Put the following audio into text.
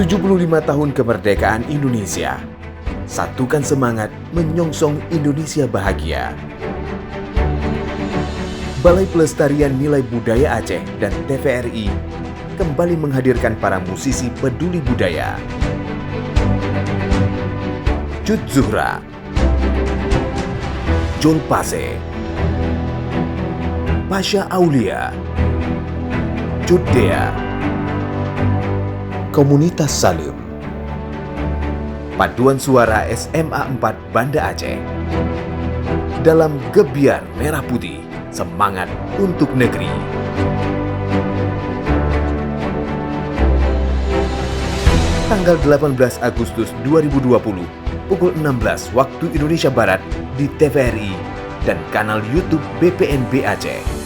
75 tahun kemerdekaan Indonesia. Satukan semangat menyongsong Indonesia bahagia. Balai Pelestarian Nilai Budaya Aceh dan TVRI kembali menghadirkan para musisi peduli budaya. Cut Zuhra, Jol Pase, Pasha Aulia, Cut Dea, Komunitas Salim, Paduan Suara SMA 4 Banda Aceh. Dalam Gebiar Merah Putih, semangat untuk negeri. Tanggal 18 Agustus 2020, pukul 16 waktu Indonesia Barat di TVRI dan kanal YouTube BPNB Aceh.